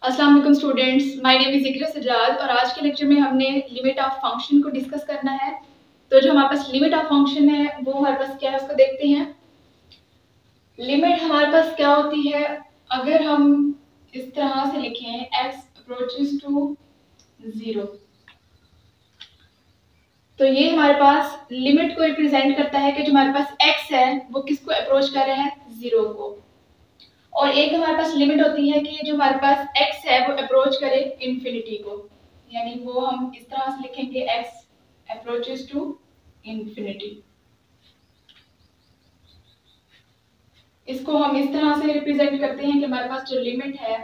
अस्सलाम वालेकुम students, my name is इकरा सजाद और आज के लेक्चर में हमने लिमिट ऑफ फंक्शन को डिस्कस करना है। तो जो हमारे पास लिमिट ऑफ फंक्शन है वो हमारे पास क्या है उसको देखते हैं। लिमिट हमारे पास क्या होती है, अगर हम इस तरह से लिखें x अप्रोचेस टू 0, तो ये हमारे पास लिमिट को रिप्रेजेंट करता है कि जो हमारे पास x है वो किसको अप्रोच कर रहे हैं, 0 को। और एक हमारे पास लिमिट होती है कि जो हमारे पास x है वो अप्रोच करे इंफिनिटी को, यानी वो हम इस तरह से लिखेंगे x अप्रोचेस टू इंफिनिटी। इसको हम इस तरह से रिप्रेजेंट करते हैं कि हमारे पास जो लिमिट है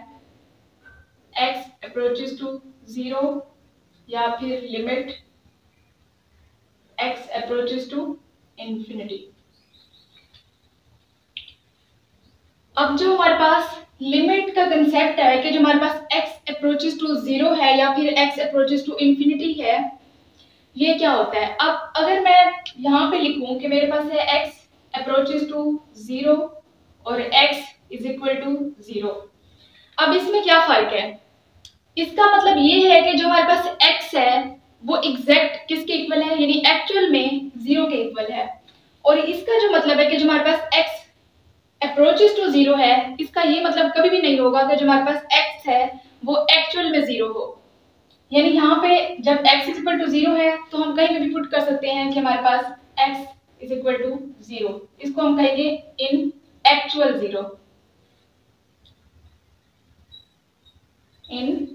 x अप्रोचेस टू 0 या फिर limit x approaches to infinity. अब जो हमारे पास लिमिट का कंसेप्ट है कि जो हमारे पास x अप्रोचेस टू 0 है या फिर x अप्रोचेस टू इंफिनिटी है, ये क्या होता है। अब अगर मैं यहाँ पे लिखूं कि मेरे पास है x अप्रोचेस टू 0 और x इज इक्वल टू 0, अब इसमें क्या फर्क है। इसका मतलब ये है कि जो हमारे पास x है वो एग्जैक्ट किसके इक्वल है, यानी एक्चुअल में 0 के इक्वल है। और इसका जो मतलब है कि जो हमारे पास x अप्रोचेस टू 0 है, इसका ये मतलब कभी भी नहीं होगा कि जो हमारे पास x है वो एक्चुअल में 0 हो। यानी यहाँ पे जब x इज इक्वल टू 0 है तो हम कहीं भी पुट कर सकते हैं कि हमारे पास x इज इक्वल टू 0। इसको हम कहेंगे इन एक्चुअल 0, इन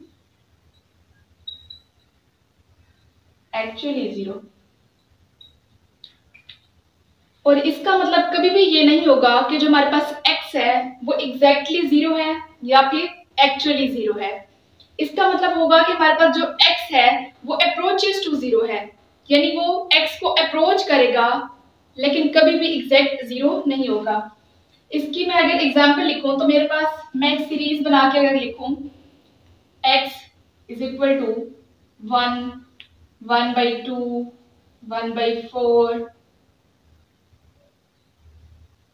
एक्चुअली 0। और इसका मतलब कभी भी ये नहीं होगा कि जो हमारे पास x है वो एग्जैक्टली 0 है या फिर एक्चुअली 0 है। इसका मतलब होगा कि हमारे पास जो x है वो अप्रोचेस टू 0 है, यानी वो x को अप्रोच करेगा लेकिन कभी भी एग्जैक्ट 0 नहीं होगा। इसकी मैं अगर एग्जांपल लिखूं तो मेरे पास मैं एक सीरीज बना के अगर लिखूं x इज इक्वल टू 1, 1/2, 1/4,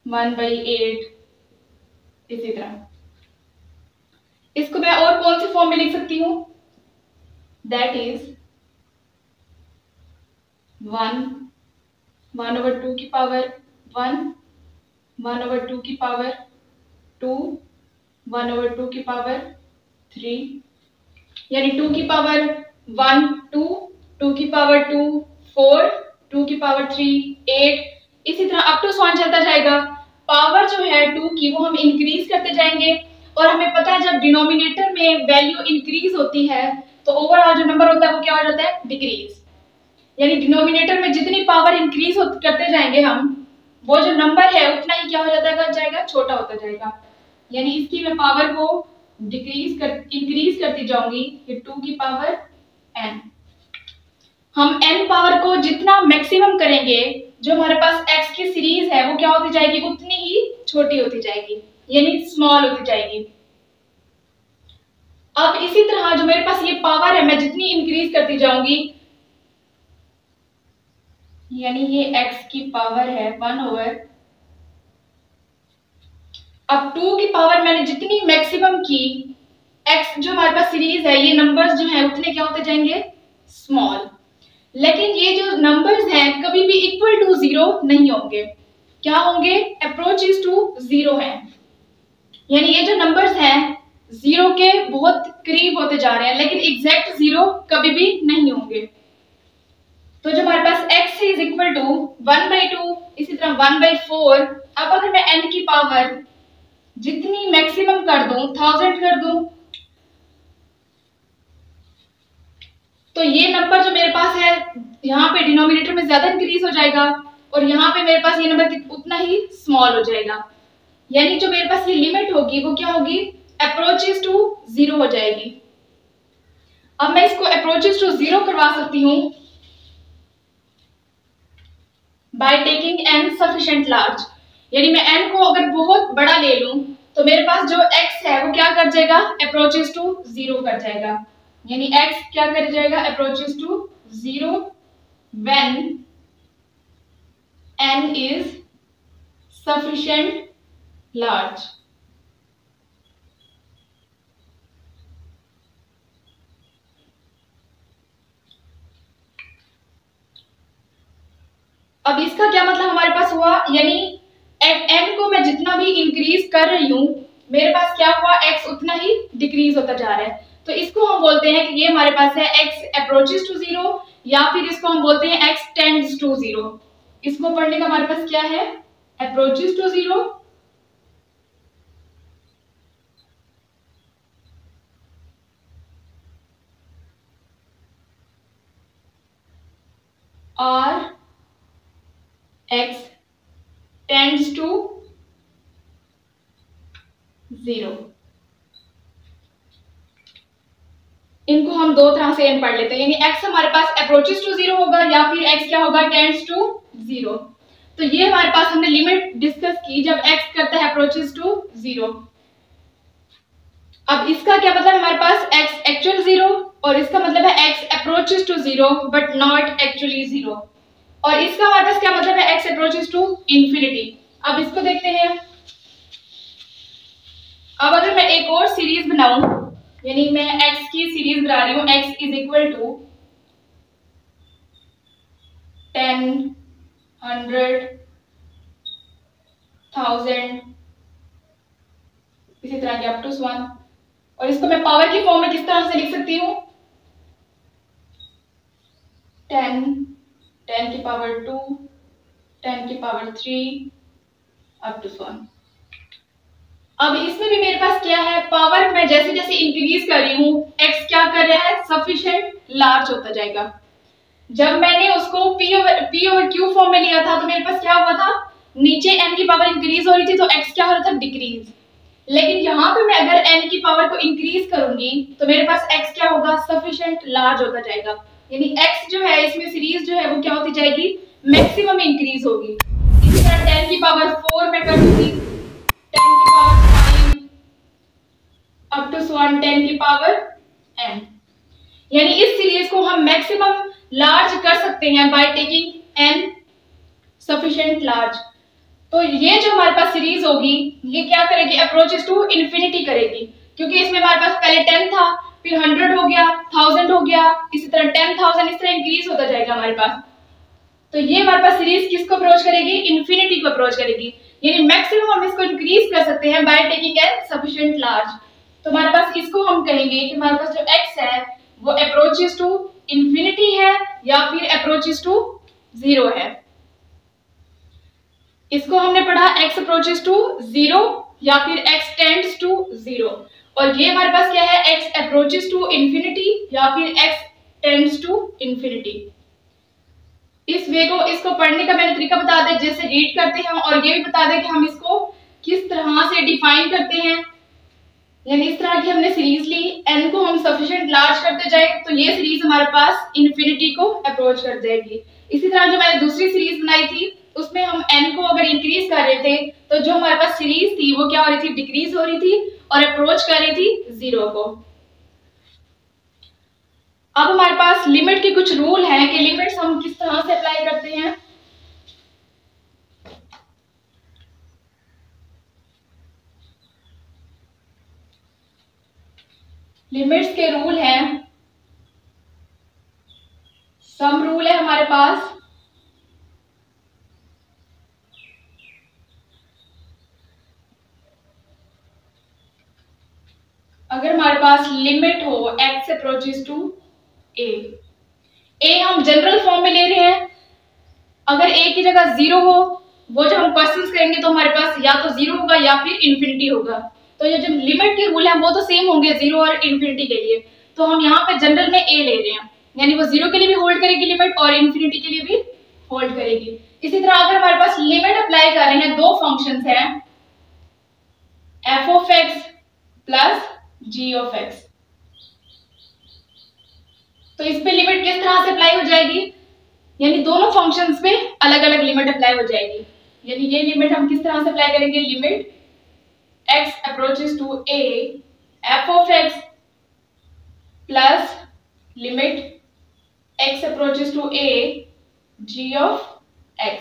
1/8, इसी तरह। इसको मैं और कौन से फॉर्म में लिख सकती हूँ, दैट इज 1/2 की पावर 1, 1/2 की पावर 2, 1/2 की पावर 3, यानी 2 की पावर 1 2, 2 की पावर 2 4, 2 की पावर 3 8, इसी तरह अप टू 1 चलता जाएगा। पावर जो है 2 की वो हम इंक्रीज करते जाएंगे और हमें पता है जब डिनोमिनेटर में वैल्यू इंक्रीज होती है तो ओवरऑल जो नंबर होता है वो क्या हो जाता है, डिक्रीज। यानी डिनोमिनेटर में जितनी पावर इंक्रीज करते जाएंगे हम, वो जो नंबर है उतना ही क्या हो जाएगा, छोटा होता जाएगा। यानी इसकी मैं पावर को इंक्रीज करती जाऊंगी, ये 2 की पावर n। हम n पावर को जितना मैक्सिमम करेंगे जो हमारे पास x की सीरीज है वो क्या होती जाएगी, उतनी ही छोटी होती जाएगी, यानी स्मॉल होती जाएगी। अब इसी तरह जो मेरे पास ये पावर है मैं जितनी इंक्रीज करती जाऊंगी, यानी ये x की पावर है 1/, अब 2 की पावर मैंने जितनी मैक्सिमम की, x जो हमारे पास सीरीज है ये नंबर्स जो है उतने क्या होते जाएंगे, स्मॉल। लेकिन ये जो नंबर्स हैं कभी भी इक्वल टू 0 नहीं होंगे, क्या होंगे, अप्रोचेस टू 0 है। यानी ये जो नंबर्स हैं 0 के बहुत करीब होते जा रहे हैं लेकिन एग्जैक्ट 0 कभी भी नहीं होंगे। तो जो हमारे पास x इज इक्वल टू 1/2, इसी तरह 1/4। अब अगर मैं n की पावर जितनी मैक्सिमम कर दूं, 1000 कर दूं, तो ये नंबर जो मेरे पास है यहाँ पे डिनोमिनेटर में ज्यादा इंक्रीज हो जाएगा और यहाँ पे मेरे पास ये नंबर उतना ही स्मॉल हो जाएगा। यानी जो मेरे पास ये लिमिट होगी वो क्या होगी, अप्रोचेस टू 0 हो जाएगी। अब मैं इसको अप्रोचेस टू 0 करवा सकती हूँ by taking n sufficient large. यानी मैं n को अगर बहुत बड़ा ले लूं तो मेरे पास जो x है वो क्या कर जाएगा, अप्रोचेस टू 0 कर जाएगा। यानी x क्या कर जाएगा, approaches to 0 when n is sufficient large. अब इसका क्या मतलब हमारे पास हुआ, यानी n को मैं जितना भी इंक्रीज कर रही हूँ मेरे पास क्या हुआ, x उतना ही डिक्रीज होता जा रहा है। तो इसको हम बोलते हैं कि ये हमारे पास है x अप्रोचेस टू 0, या फिर इसको हम बोलते हैं x टेंड्स टू 0। इसको पढ़ने का हमारे पास क्या है, अप्रोचेस टू 0 और x टेंड्स टू 0। इनको हम दो तरह से पढ़ लेते हैं, यानी x हमारे पास अप्रोचेस टू 0 होगा या फिर x क्या होगा, टेंड्स टू 0। तो ये हमारे पास हमने लिमिट डिस्कस की जब x करता है अप्रोचेस टू 0। अब इसका क्या मतलब है, हमारे पास x एक्चुअल 0 और इसका मतलब है x approaches to 0 but not actually 0। और इसका हमारे पास क्या मतलब है, x अप्रोचेस टू इंफिनिटी। अब इसको देखते हैं। अब अगर मैं एक और सीरीज बनाऊं, यानी मैं x की सीरीज बना रही हूं, x इज इक्वल टू 10, 100, 1000, इसी तरह के अप टू 1। और इसको मैं पावर की फॉर्म में किस तरह से लिख सकती हूँ, 10, 10 की पावर 2, 10 की पावर 3 अप टू 1। अब इसमें भी मेरे पास क्या है, पावर मैं जैसे जैसे इंक्रीज कर रही हूँ x क्या कर रहा है, सफिशिएंट लार्ज होता जाएगा। जब मैंने उसको p ओवर q फॉर्म में लिया था तो मेरे पास क्या हुआ था, नीचे n की पावर इंक्रीज हो रही थी तो x क्या हो रहा था, डिक्रीज। लेकिन यहाँ पे मैं अगर n की पावर को इंक्रीज करूंगी तो मेरे पास x क्या होगा, सफिशिएंट लार्ज होता जाएगा। यानी x जो है इसमें सीरीज जो है वो क्या होती जाएगी, मैक्सिमम इंक्रीज होगी। इसी तरह 10 की पावर 4 में कर दूंगी, 10 की पावर 5 अप टू 10 की पावर n। यानी इस सीरीज को हम मैक्सिमम लार्ज कर सकते हैं by taking n sufficient large. तो ये जो हमारे पास सीरीज होगी ये क्या करेगी, अप्रोचेस टू इंफिनिटी करेगी, क्योंकि इसमें हमारे पास पहले 10 था, फिर 100 हो गया, 1000 हो गया, इसी तरह 10,000 इस तरह इंक्रीज होता जाएगा हमारे पास। तो ये हमारे पास सीरीज किसको अप्रोच करेगी, इंफिनिटी को अप्रोच करेगी। यानी मैक्सिमम हम इसको इंक्रीज कर सकते हैं by taking an sufficient large. तो हमारे पास इसको हम कहेंगे कि हमारे पास जो x है वो अप्रोचेस टू इंफिनिटी है या फिर अप्रोचेस टू 0 है। इसको हमने पढ़ा x अप्रोचेस टू 0 या फिर x टेंड्स टू 0। और ये हमारे पास क्या है, x अप्रोचेस टू इंफिनिटी या फिर x टेंड्स टू इंफिनिटी। इस वे को इसको पढ़ने का मैंने तरीका बता दिया, जैसे रीड करते हैं, और ये भी बता दें कि हम इसको किस तरह से डिफाइन करते हैं। यानी इस तरह की हमने सीरीज ली, n को हम सफिशिएंट लार्ज करते जाए तो ये सीरीज हमारे पास इंफिनिटी को अप्रोच कर जाएगी। इसी तरह जो मैंने दूसरी सीरीज बनाई थी उसमें हम n को अगर इंक्रीज कर रहे थे तो जो हमारे पास सीरीज थी वो क्या हो रही थी, डिक्रीज हो रही थी और अप्रोच कर रही थी 0 को। अब हमारे पास लिमिट के कुछ रूल हैं कि लिमिट्स हम किस तरह से अप्लाई करते हैं। लिमिट्स के रूल हैं, सम रूल है हमारे पास, अगर हमारे पास लिमिट हो x अप्रोचेस टू a हम जनरल फॉर्म में ले रहे हैं। अगर a की जगह 0 हो, वो जब हम क्वेश्चंस करेंगे तो हमारे पास या तो 0 होगा या फिर इंफिनिटी होगा। तो ये जो लिमिट के रूल हैं वो तो सेम होंगे 0 और इंफिनिटी के लिए। तो हम यहाँ पे जनरल में a ले रहे हैं, यानी वो 0 के लिए भी होल्ड करेगी लिमिट और इंफिनिटी के लिए भी होल्ड करेगी। इसी तरह अगर हमारे पास लिमिट अप्लाई कर रहे हैं, दो फंक्शंस हैं f of x plus g of x, तो इस पे लिमिट किस तरह से अप्लाई हो जाएगी, यानी दोनों फंक्शंस पे अलग अलग लिमिट अप्लाई हो जाएगी। यानी ये लिमिट हम किस तरह से अप्लाई करेंगे, limit x approaches to a f of x plus limit x approaches to a g of x।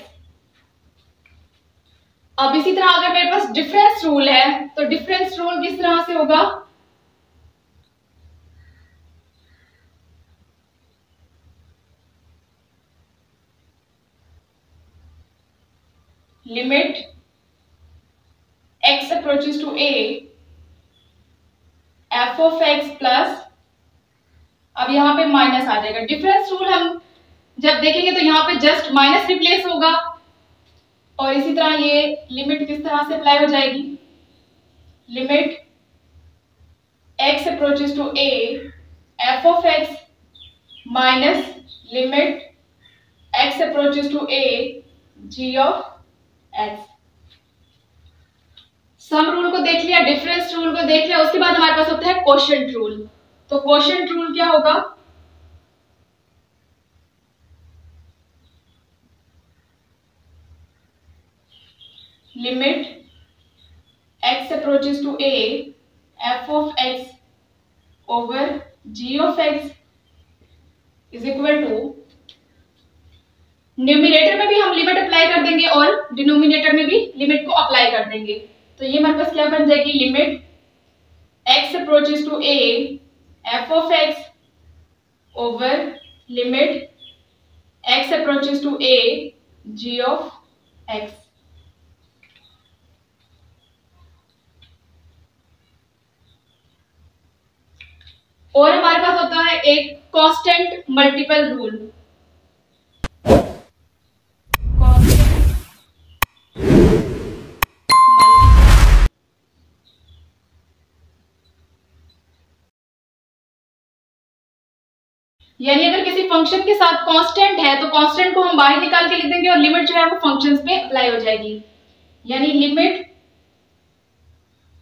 अब इसी तरह अगर मेरे पास डिफरेंस रूल है तो डिफरेंस रूल किस तरह से होगा, limit x approaches to a f of x plus, अब यहाँ पे माइनस आ जाएगा। डिफरेंस रूल हम जब देखेंगे तो यहाँ पे जस्ट माइनस रिप्लेस होगा, और इसी तरह ये लिमिट किस तरह से अप्लाई हो जाएगी, limit x approaches to a f of x minus limit x approaches to a g of x। Sum rule को देख लिया, डिफरेंस रूल को देख लिया, उसके बाद हमारे पास होता है क्वोशिएंट रूल। तो क्वोशिएंट रूल क्या होगा, limit x approaches to a f of x over g of x is equal to, numerator में भी हम लिमिट अप्लाई कर देंगे और डिनोमिनेटर में भी लिमिट को अप्लाई कर देंगे। तो ये हमारे पास क्या बन जाएगी, limit x approaches to a f of x over limit x approaches to a g of x। और हमारे पास होता है एक कांस्टेंट मल्टीपल रूल। यानी अगर किसी फंक्शन के साथ कांस्टेंट है तो कांस्टेंट को हम बाहर निकाल के लिख देंगे और लिमिट जो है वो फंक्शंस पे अप्लाई हो जाएगी। यानी limit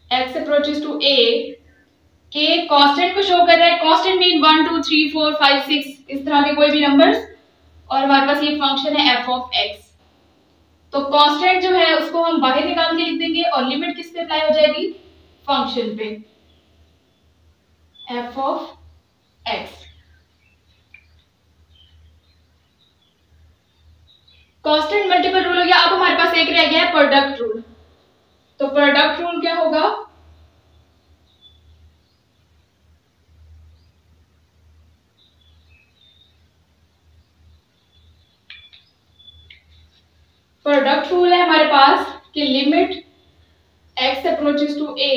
x approaches to a के कांस्टेंट को शो कर रहा है, कांस्टेंट मीन 1 2 3 4 5 6 इस तरह के कोई भी नंबर्स, और हमारे पास ये फंक्शन है f ऑफ x। तो कांस्टेंट जो है उसको हम बाहर निकाल के लिख देंगे और लिमिट किस पे अप्लाई हो जाएगी, फंक्शन पे f of x। Constant multiple rule हो गया। अब हमारे पास एक रह गया है प्रोडक्ट रूल। तो प्रोडक्ट रूल क्या होगा, प्रोडक्ट रूल है हमारे पास कि limit x approaches to a,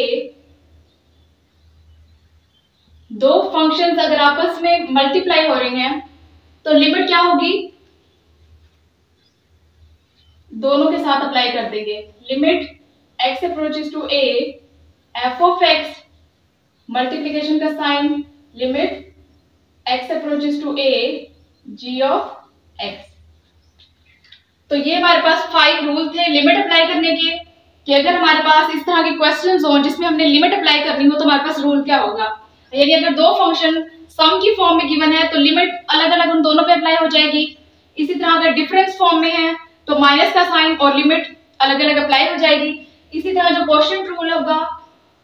दो फंक्शंस अगर आपस में मल्टीप्लाई हो रहे हैं तो लिमिट क्या होगी, दोनों के साथ अप्लाई कर देंगे। Limit x approaches to a f of x, multiplication का sign, limit x approaches to a g of x। तो ये हमारे पास 5 रूल थे लिमिट अप्लाई करने के, कि अगर हमारे पास इस तरह के क्वेश्चंस हो जिसमें हमने लिमिट अप्लाई करनी हो तो हमारे पास रूल क्या होगा। यानी अगर दो फंक्शन सम की फॉर्म में गिवन है तो लिमिट अलग अलग उन दोनों पे अप्लाई हो जाएगी। इसी तरह अगर डिफरेंस फॉर्म में है तो माइनस का साइन और लिमिट अलग अलग अप्लाई हो जाएगी। इसी तरह जो क्वोशिएंट रूल होगा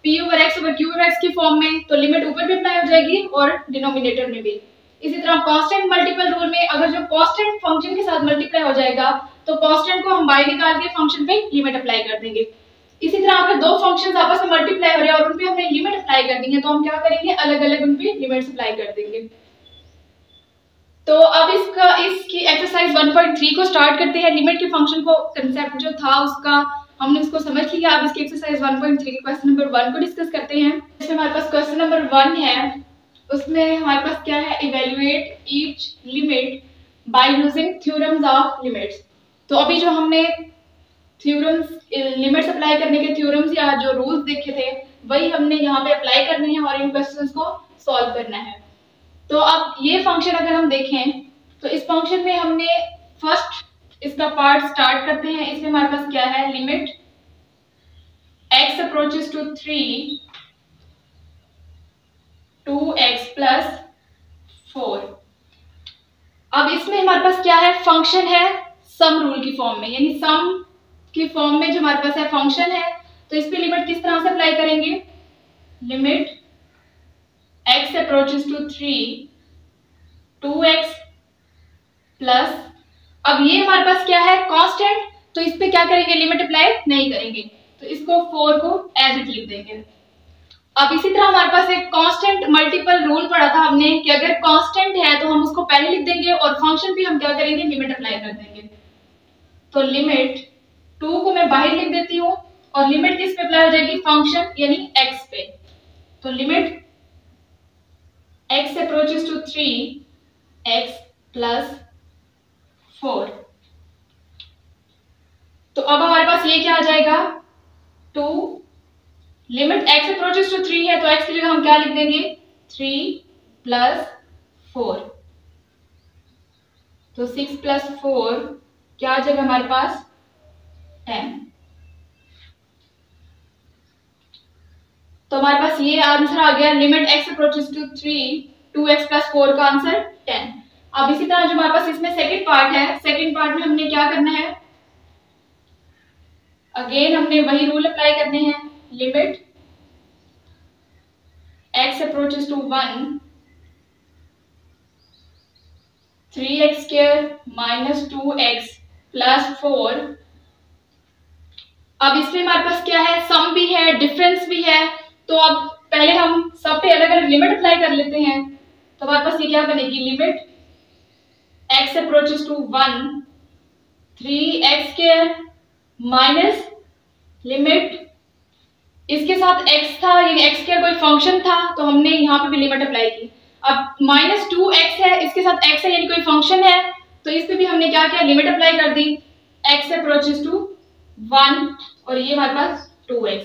p over x over q over x की फॉर्म में तो लिमिट ऊपर भी अप्लाई हो जाएगी और डिनोमिनेटर में भी। इसी तरह कांस्टेंट मल्टीपल रूल में अगर जो कांस्टेंट फंक्शन के साथ मल्टीप्लाई हो जाएगा तो कांस्टेंट को हम बाहर निकाल के फंक्शन पे लिमिट अप्लाई कर देंगे। इसी तरह अगर दो फंक्शंस आपस में मल्टीप्लाई हो रहे हैं और उन पे हमने लिमिट अप्लाई कर दी है तो हम क्या करेंगे, अलग अलग उन पे लिमिट्स अप्लाई कर देंगे। तो अब इसकी एक्सरसाइज 1.3 को स्टार्ट करते हैं। लिमिट के फंक्शन को कंसेप्ट जो था उसका हमने उसको समझ लिया। अब इसकी एक्सरसाइज 1.3 के क्वेश्चन नंबर 1 को डिस्कस करते हैं। इसमें हमारे पास क्वेश्चन नंबर 1 है, उसमें हमारे पास क्या है, evaluate each limit by using theorems of limits. तो अभी जो हमने थ्योरम्स, लिमिट्स अप्लाई करने के थ्योरम्स या जो रूल्स देखे थे वही हमने यहाँ पे अप्लाई करने हैं और इन क्वेश्चंस को सॉल्व करना है। तो अब ये फंक्शन अगर हम देखें तो इस फंक्शन में हमने फर्स्ट इसका पार्ट स्टार्ट करते हैं। इसमें हमारे पास क्या है, limit x approaches to 3 2x plus 4। अब इसमें हमारे पास क्या है, फंक्शन है सम रूल की फॉर्म में, यानी सम की फॉर्म में जो हमारे पास है फंक्शन है। तो इस पे लिमिट किस तरह से अप्लाई करेंगे, limit x approaches to 3 2x plus, अब ये हमारे पास क्या है, कांस्टेंट, तो इस पे क्या करेंगे, लिमिट अप्लाई नहीं करेंगे, तो इसको 4 को एज इट लिख देंगे। अब इसी तरह हमारे पास एक कांस्टेंट मल्टीपल रूल पढ़ा था हमने कि अगर कांस्टेंट है तो हम उसको पहले लिख देंगे और फंक्शन पे हम क्या करेंगे, लिमिट अप्लाई कर देंगे। तो लिमिट 2 को मैं बाहर लिख देती हूँ और लिमिट किस पे अप्लाई हो जाएगी, फंक्शन यानी x पे। तो limit x approaches to 3x plus 4। तो अब हमारे पास ये क्या आ जाएगा, 2 लिमिट x अप्रोचेस टू 3 है तो x की जगह हम क्या लिख देंगे, 3 प्लस 4। तो 6 प्लस 4 क्या आ जाएगा हमारे पास, 10। तो हमारे पास ये आंसर आ गया, limit x approaches to 3 2x plus 4 का आंसर 10। अब इसी तरह जो हमारे पास इसमें सेकंड पार्ट है, सेकंड पार्ट में हमने क्या करना है, अगेन हमने वही रूल अप्लाई करने हैं, limit x approaches to 1 3x square minus 2x plus 4। अब इसमें हमारे पास क्या है, सम भी है डिफरेंस भी है। तो अब पहले हम सब पे अलग अलग लिमिट अप्लाई कर लेते हैं। तो हमारे पास ये क्या बनेगी, limit x approaches to 1 3x square minus limit, इसके साथ x था, ये x स्क्वायर कोई फंक्शन था तो हमने यहाँ पे भी लिमिट अप्लाई की। अब माइनस 2x है, इसके साथ x है यानी कोई फंक्शन है, तो इस पे भी हमने क्या किया, लिमिट अप्लाई कर दी x अप्रोचेस टू 1 और ये हमारे पास 2x।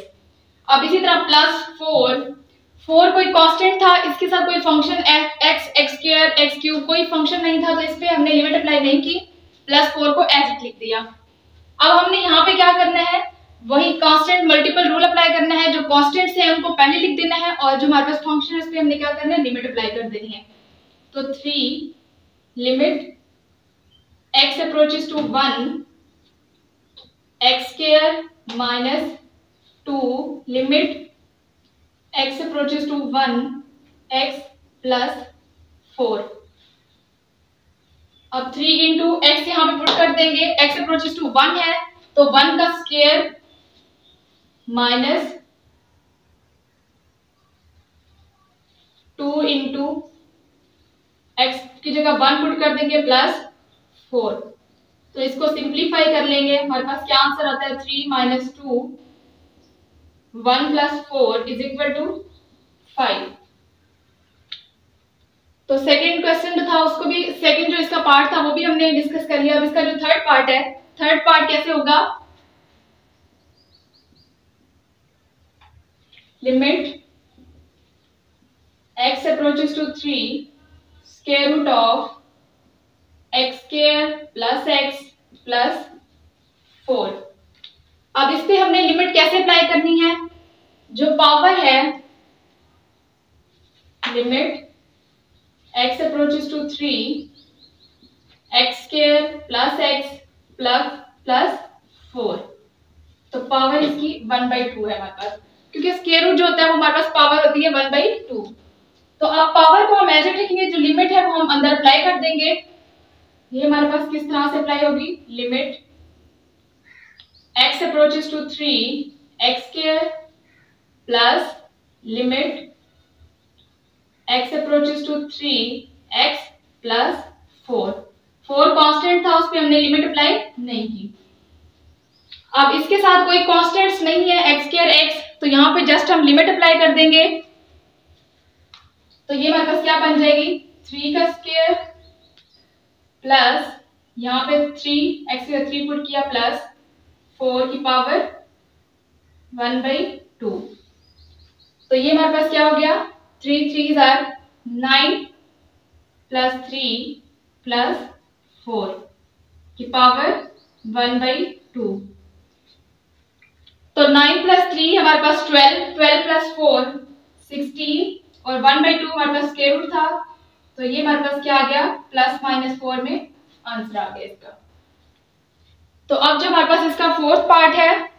अब इसी तरह प्लस 4 कोई कांस्टेंट था, इसके साथ कोई function x square x cube कोई फंक्शन नहीं था तो इस पे हमने लिमिट अप्लाई नहीं की, प्लस 4 को ऐसे लिख दिया। अब हमने यहाँ पे क्या करना है, वही कांस्टेंट मल्टीपल रूल अप्लाई करना है, जो कांस्टेंट्स हैं उनको पहले लिख देना है और जो हमारे पास फंक्शन है उस पे हमने क्या करना है, लिमिट अप्लाई कर देनी है। तो 3 limit x approaches to 1 x square minus 2 limit x approaches to 1 x plus 4। अब 3 इंटू एक्स यहाँ पे पुट कर देंगे, x अप्रोचेस टू 1 है तो 1 का स्क्वायर माइनस 2 इंटू एक्स की जगह 1 पुट कर देंगे प्लस 4। तो इसको सिंप्लीफाई कर लेंगे, हमारे पास क्या आंसर आता है, 3 minus 2 1 plus 4 is equal to 5। तो सेकंड क्वेश्चन था उसको भी, सेकंड जो इसका पार्ट था वो भी हमने डिस्कस कर लिया। अब इसका जो थर्ड पार्ट है, थर्ड पार्ट कैसे होगा, limit x approaches to 3 square root of x square plus x plus 4। अब इस पे हमने लिमिट कैसे अप्लाई करनी है, जो पावर है limit x approaches to 3 x square plus x plus 4। तो पावर इसकी 1/2 है हमारे पास, क्योंकि स्क्वायर रूट जो होता है वो हमारे पास पावर होती है 1/2। तो अब पावर को हम ऐसे लिखेंगे, जो लिमिट है वो हम अंदर अप्लाई कर देंगे। ये हमारे पास किस तरह से अप्लाई होगी, limit x approaches to 3 x square plus limit x approaches to 3 x plus 4 constant था, उस पे हमने लिमिट अप्लाई नहीं की। अब इसके साथ कोई कांस्टेंट्स नहीं है x स्क्वायर x, तो यहाँ पे जस्ट हम लिमिट अप्लाई कर देंगे। तो ये हमारे पास क्या बन जाएगी, 3 का स्क्वायर प्लस यहाँ पे 3 3 पुट किया प्लस 4 की पावर 1/2। तो ये हमारे पास क्या हो गया, 3 3 आर 9 प्लस 3 प्लस 4 की पावर 1/2। तो 9 प्लस 3 हमारे पास 12 प्लस 4 16 और 1/2 हमारे पास स्क्वायर रूट था। तो ये हमारे पास क्या आ गया, प्लस माइनस 4 में आंसर आ गया इसका। तो अब जो हमारे पास इसका फोर्थ पार्ट है,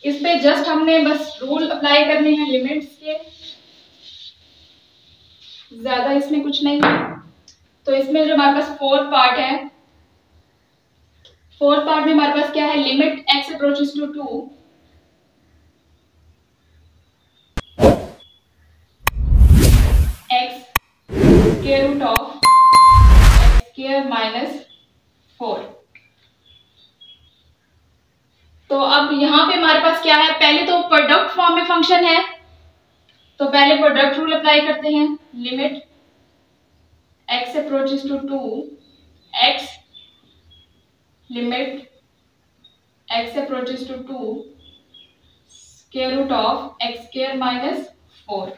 इस पे जस्ट हमने बस रूल अप्लाई करने हैं लिमिट्स के, ज्यादा इसमें कुछ नहीं है। तो इसमें जो हमारे पास फोर्थ पार्ट है, फोर्थ पार्ट में हमारे पास क्या है, limit x approaches to 2 x square root of x square minus 4। तो अब यहाँ पे हमारे पास क्या है, पहले तो प्रोडक्ट फॉर्म में फंक्शन है, तो पहले प्रोडक्ट रूल अप्लाई करते हैं। Limit x approaches to 2x, limit x approaches to 2 square root of x square minus 4।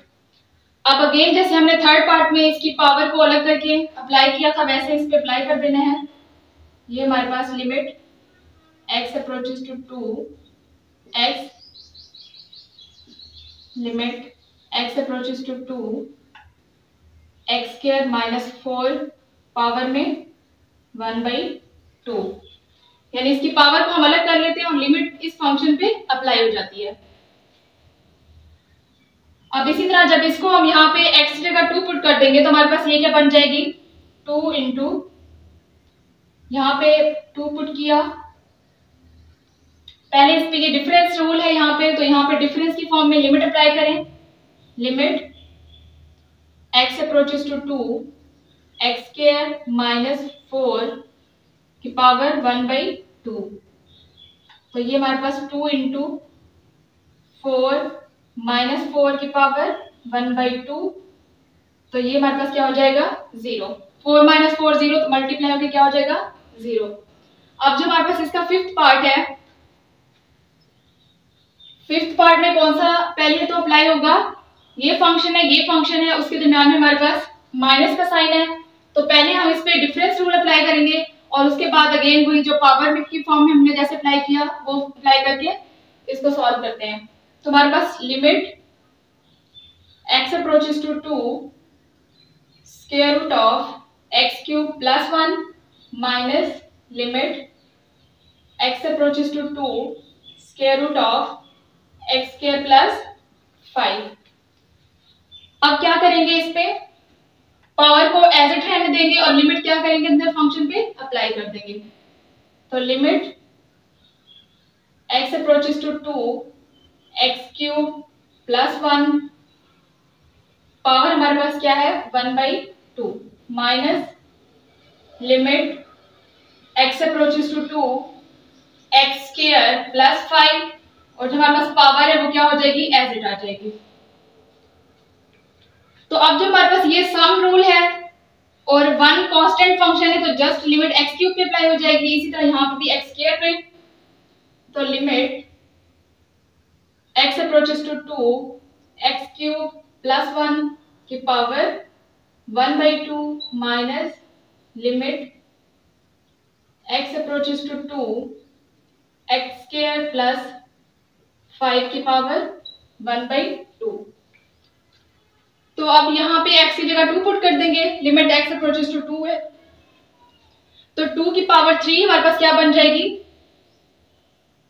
अब अगेन जैसे हमने थर्ड पार्ट में इसकी पावर को अलग करके अप्लाई किया था, वैसे इस पे अप्लाई कर देना है। ये हमारे पास limit x approaches to 2x, limit x approaches to 2x square minus 4 power में 1/2, यानी इसकी पावर को हम अलग कर लेते हैं और लिमिट इस फंक्शन पे अप्लाई हो जाती है। अब इसी तरह जब इसको हम यहाँ पे x की जगह 2 पुट कर देंगे तो हमारे पास ये क्या बन जाएगी, 2 इंटू, यहाँ पे 2 पुट किया, पहले इस पे ये डिफरेंस रूल है यहाँ पे, तो यहाँ पे डिफरेंस की फॉर्म में लिमिट अप्लाई करें। Limit x approaches to 2x square minus 4 की पावर 1/2, तो ये हमारे पास 2 इंटू 4 माइनस 4 की पावर 1/2, तो ये हमारे पास क्या हो जाएगा, 0। 4 माइनस 4 0, तो मल्टीप्लाई होकर क्या हो जाएगा, 0। अब जो हमारे पास इसका फिफ्थ पार्ट है, फिफ्थ पार्ट में कौन सा पहले तो अप्लाई होगा, ये फंक्शन है, ये फंक्शन है, उसके दरम्यान में हमारे पास माइनस का साइन है, तो पहले हम इस पे डिफरेंस रूल अप्लाई करेंगे और उसके बाद अगेन वही जो पावर की फॉर्म में हमने जैसे अप्लाई किया वो अप्लाई करके इसको सॉल्व करते हैं। तो हमारे पास limit x approaches to 2 square root of x cube plus 1 minus limit x approaches to 2 square root of x square plus 5। अब क्या करेंगे, इस पे पावर को एज इट रहने देंगे और लिमिट क्या करेंगे, अंदर फंक्शन पे अप्लाई कर देंगे। तो limit x approaches to 2x cube plus 1, power हमारे पास क्या है, 1/2 minus limit x approaches to 2x square plus 5, और जो हमारे पास पावर है वो क्या हो जाएगी, एज इट आ जाएगी। तो अब जो हमारे पास ये सम रूल है और वन कांस्टेंट फंक्शन है, तो जस्ट लिमिट x क्यूब पे अप्लाई हो जाएगी, इसी तरह यहाँ पे भी x स्क्वायर पे, तो limit x approaches to 2x cube plus 1 की power 1/2 minus limit x approaches to 2x square plus 5 की पावर 1/2। तो अब यहाँ पे x की जगह 2 पुट कर देंगे, लिमिट x अप्रोचेस टू 2 है, तो 2 की पावर 3 हमारे पास क्या बन जाएगी,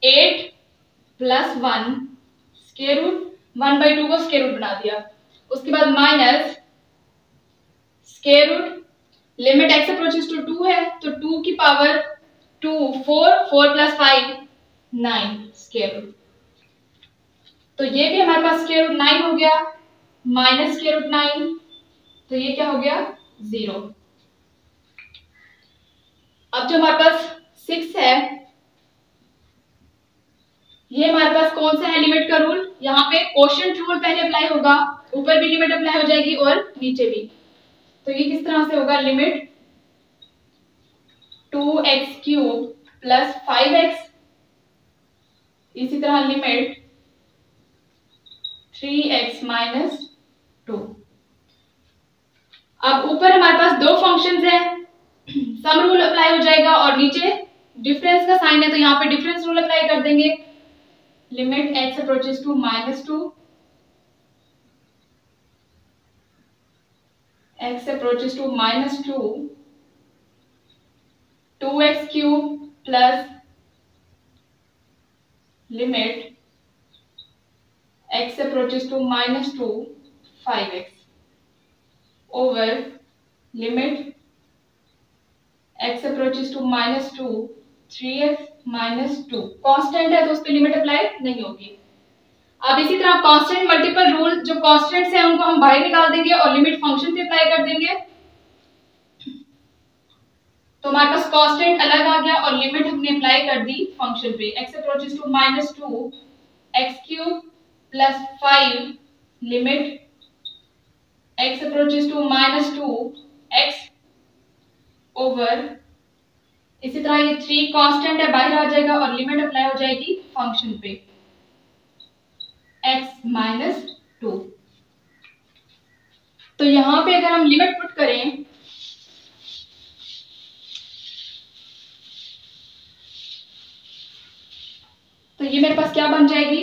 8 प्लस 1 स्क्वायर रूट, 1/2 को स्क्वायर रूट बना दिया, उसके बाद minus square root, limit x approaches to 2 है, तो 2 की पावर 2 4 प्लस 5 9 स्क्वायर रूट, तो ये भी हमारे पास स्क्वायर रूट 9 हो गया, माइनस स्क्वायर रूट 9, तो ये क्या हो गया, 0। अब जो हमारे पास 6 है, ये हमारे पास कौन सा है लिमिट का रूल, यहाँ पे कोशेंट रूल पहले अप्लाई होगा, ऊपर भी लिमिट अप्लाई हो जाएगी और नीचे भी। तो ये किस तरह से होगा, limit 2x cube plus 5x, इसी तरह लिमिट 3x माइनस 2। अब ऊपर हमारे पास दो फंक्शंस हैं, सम रूल अप्लाई हो जाएगा और नीचे डिफरेंस का साइन है, तो यहाँ पे डिफरेंस रूल अप्लाई कर देंगे। Limit x approaches to -2 x approaches to -2 2x cube plus limit x approaches to -2 5x over limit x approaches to -2 3x -2। Constant है तो उस पर लिमिट अप्लाई नहीं होगी। अब इसी तरह कांस्टेंट मल्टीपल रूल, जो कांस्टेंट्स हैं उनको हम बाहर निकाल देंगे और लिमिट फंक्शन पे अप्लाई कर देंगे। तो हमारे पास कांस्टेंट अलग आ गया और लिमिट हमने अप्लाई कर दी फंक्शन पे। x approaches to -2 x³ + 5 limit x approaches to -2 x over, इसी तरह ये 3 कांस्टेंट है बाहर आ जाएगा और लिमिट अप्लाई हो जाएगी फंक्शन पे x - 2। तो यहां पे अगर हम लिमिट पुट करें तो ये मेरे पास क्या बन जाएगी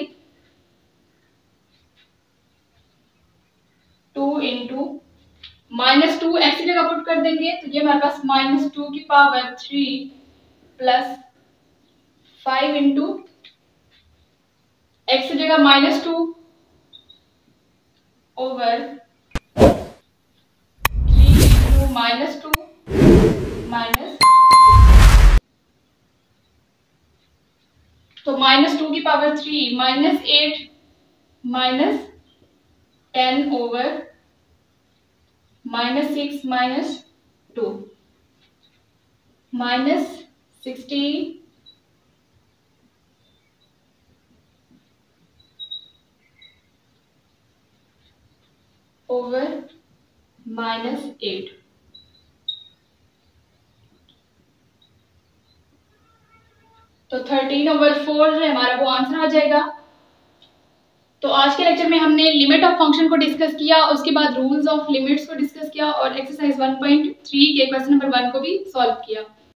2 इंटू -2 x की जगह पुट कर देंगे तो ये हमारे पास -2 की पावर 3 प्लस 5 इंटू x की जगह -2 ओवर 3 इंटू -2 माइनस, तो -2 की पावर 3 -8 -10 ओवर -6 -2 -16 ओवर -8। तो 13/4 जो है हमारा वो आंसर आ जाएगा। तो आज के लेक्चर में हमने लिमिट ऑफ फंक्शन को डिस्कस किया, उसके बाद रूल्स ऑफ लिमिट्स को डिस्कस किया और एक्सरसाइज 1.3 के क्वेश्चन नंबर 1 को भी सॉल्व किया।